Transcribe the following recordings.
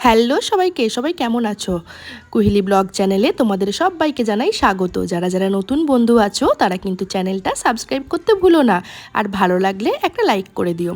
Hello সবাইকে, সবাই কেমন আছো? কুহেলি ব্লগ চ্যানেলে তোমাদের সবাইকে জানাই স্বাগত। যারা যারা নতুন বন্ধু আছো তারা কিন্তু চ্যানেলটা সাবস্ক্রাইব করতে ভুলো না, আর ভালো লাগলে একটা লাইক করে দিও।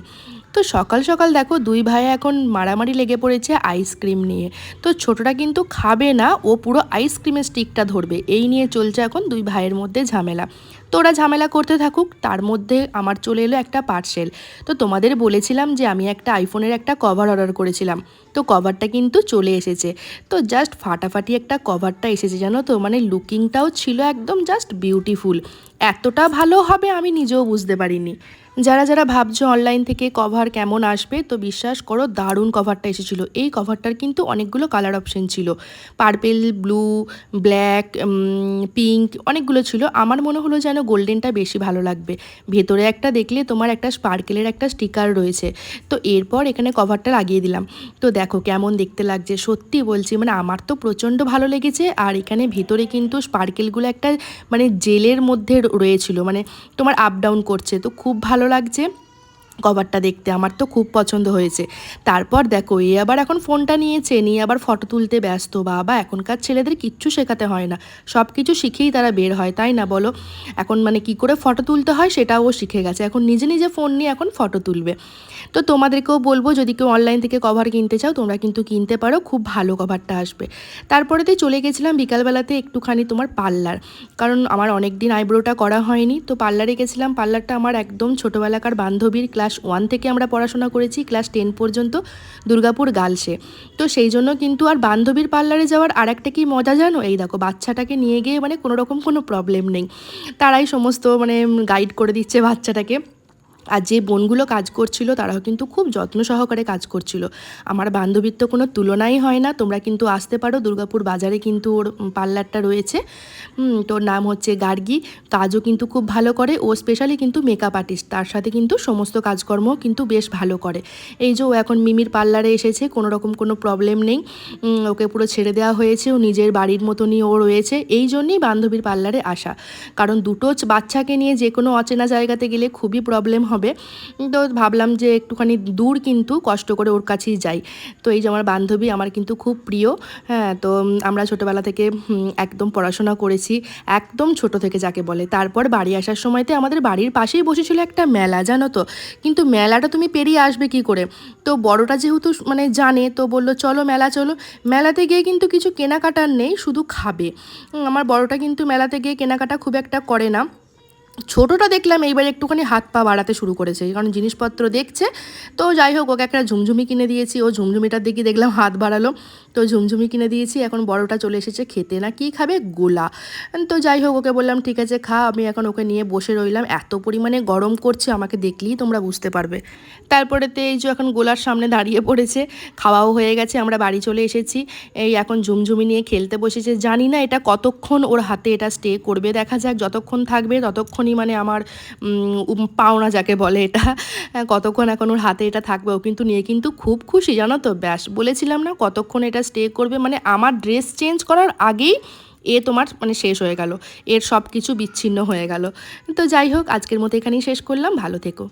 তো সকাল সকাল দেখো দুই ভাই এখন মারামারি লেগে পড়েছে আইসক্রিম নিয়ে। তো ছোটটা কিন্তু খাবে না, ও পুরো আইসক্রিমের স্টিকটা ধরবে, এই নিয়ে চলছে এখন দুই ভাইয়ের মধ্যে ঝামেলা। তো ওরা ঝামেলা করতে থাকুক, তার মধ্যে আমার চলে এলো একটা পার্সেল। তো তোমাদের বলেছিলাম যে আমি একটা আইফোনের একটা কভার অর্ডার করেছিলাম, তো কভারটা কিন্তু চলে এসেছে। তো জাস্ট ফাটাফাটি একটা কভারটা এসেছে জানো তো, মানে লুকিংটাও ছিল একদম জাস্ট বিউটিফুল। এতটা ভালো হবে আমি নিজেও বুঝতে পারিনি। যারা যারা ভাবছো অনলাইন থেকে কভার কেমন আসবে, তো বিশ্বাস করো দারুণ কভারটা এসেছিল। এই কভারটার কিন্তু অনেকগুলো কালার অপশন ছিল, পার্পেল, ব্লু, ব্ল্যাক, পিঙ্ক, অনেকগুলো ছিল। আমার মনে হলো যেন গোল্ডেনটা বেশি ভালো লাগবে। ভেতরে একটা দেখলে তোমার একটা স্পার্কেলের একটা স্টিকার রয়েছে। তো এরপর এখানে কভারটা লাগিয়ে দিলাম। তো দেখো কেমন দেখতে লাগছে, সত্যি বলছি মানে আমার তো প্রচণ্ড ভালো লেগেছে। আর এখানে ভেতরে কিন্তু স্পার্কেলগুলো একটা মানে জেলের মধ্যে রয়েছিল, মানে তোমার আপ ডাউন করছে, তো খুব ভালো লাগছে কভারটা দেখতে, আমার তো খুব পছন্দ হয়েছে। তারপর দেখো এ আবার এখন ফোনটা নিয়ে আবার ফটো তুলতে ব্যস্ত। বাবা এখনকার ছেলেদের কিচ্ছু শেখাতে হয় না, সব কিছু শিখেই তারা বের হয়, তাই না বলো? এখন মানে কি করে ফটো তুলতে হয় সেটাও ও শিখে গেছে, এখন নিজে নিজে ফোন নিয়ে এখন ফটো তুলবে। তো তোমাদেরকেও বলবো যদি কেউ অনলাইন থেকে কভার কিনতে চাও তোমরা কিন্তু কিনতে পারো, খুব ভালো কভারটা আসবে। তারপরেতে চলে গেছিলাম বিকালবেলাতে একটুখানি তোমার পার্লার, কারণ আমার অনেক দিন আইব্রোটা করা হয়নি। তো পার্লারে গেছিলাম, পার্লারটা আমার একদম ছোটোবেলাকার বান্ধবীর, ক্লাস 1 থেকে আমরা পড়াশোনা করেছি ক্লাস 10 পর্যন্ত দুর্গাপুর গার্লসে। তো সেই জন্য কিন্তু আর বান্ধবীর পার্লারে যাওয়ার আর একটা কি মজা জানো, এই দেখো বাচ্চাটাকে নিয়ে গিয়ে মানে কোনো রকম কোনো প্রবলেম নেই, তারাই সমস্ত মানে গাইড করে দিচ্ছে বাচ্চাটাকে। আর যে বোনগুলো কাজ করছিল তারাও কিন্তু খুব যত্ন সহকারে কাজ করছিল। আমার বান্ধবীর তো কোনো তুলনাই হয় না, তোমরা কিন্তু আসতে পারো, দুর্গাপুর বাজারে কিন্তু ওর পার্লারটা রয়েছে। তোর নাম হচ্ছে গার্গী, কাজও কিন্তু খুব ভালো করে, ও স্পেশালি কিন্তু মেকআপ আর্টিস্ট, তার সাথে কিন্তু সমস্ত কাজকর্ম কিন্তু বেশ ভালো করে। এই যে ও এখন মিমির পার্লারে এসেছে, কোনো রকম কোনো প্রবলেম নেই, ওকে পুরো ছেড়ে দেওয়া হয়েছে, ও নিজের বাড়ির মতনই ও রয়েছে। এই জন্যই বান্ধবীর পার্লারে আসা, কারণ দুটো বাচ্চাকে নিয়ে যে কোনো অচেনা জায়গাতে গেলে খুবই প্রবলেম হবে। তো ভাবলাম যে একটুখানি দূর কিন্তু কষ্ট করে ওর কাছেই যাই। তো এই যে আমার বান্ধবী আমার কিন্তু খুব প্রিয়। হ্যাঁ, তো আমরা ছোটোবেলা থেকে একদম পড়াশোনা করেছি, একদম ছোট থেকে যাকে বলে। তারপর বাড়ি আসার সময়তে আমাদের বাড়ির পাশেই বসেছিল একটা মেলা, জানো তো, কিন্তু মেলাটা তুমি পেরিয়ে আসবে কি করে? তো বড়টা যেহেতু মানে জানে, তো বললো চলো মেলা চলো। মেলাতে গিয়ে কিন্তু কিছু কেনাকাটার নেই, শুধু খাবে। আমার বড়টা কিন্তু মেলাতে গিয়ে কেনাকাটা খুব একটা করে না। ছোটোটা দেখলাম এইবার একটুখানি হাত পা বাড়াতে শুরু করেছে, কারণ জিনিসপত্র দেখছে। তো যাই হোক ওকে একটা ঝুমঝুমি কিনে দিয়েছি, ও ঝুমঝুমিটার দিকে দেখলাম হাত বাড়ালো, তো ঝুমঝুমি কিনে দিয়েছি। এখন বড়টা চলে এসেছে খেতে, না কি খাবে, গোলা। তো যাই হোক ওকে বললাম ঠিক আছে খা, আমি এখন ওকে নিয়ে বসে রইলাম। এত পরিমাণে গরম করছে আমাকে দেখলেই তোমরা বুঝতে পারবে। তারপরেতে এই যে এখন গোলার সামনে দাঁড়িয়ে পড়েছে, খাওয়াও হয়ে গেছে, আমরা বাড়ি চলে এসেছি। এই এখন ঝুমঝুমি নিয়ে খেলতে বসেছে, জানি না এটা কতক্ষণ ওর হাতে এটা স্টে করবে, দেখা যাক, যতক্ষণ থাকবে ততক্ষণই মানে আমার পাওনা যাকে বলে এটা, কতক্ষণ এখন ওর হাতে এটা থাকবে। ও কিন্তু নিয়ে কিন্তু খুব খুশি জানো তো, ব্যাস বলেছিলাম না কতক্ষণ এটা স্টে করবে, মানে আমার ড্রেস চেঞ্জ করার আগেই এ তোমার মানে শেষ হয়ে গেল, এর সব কিছু বিচ্ছিন্ন হয়ে গেল। তো যাই হোক আজকের মতো এখানেই শেষ করলাম, ভালো থেকো।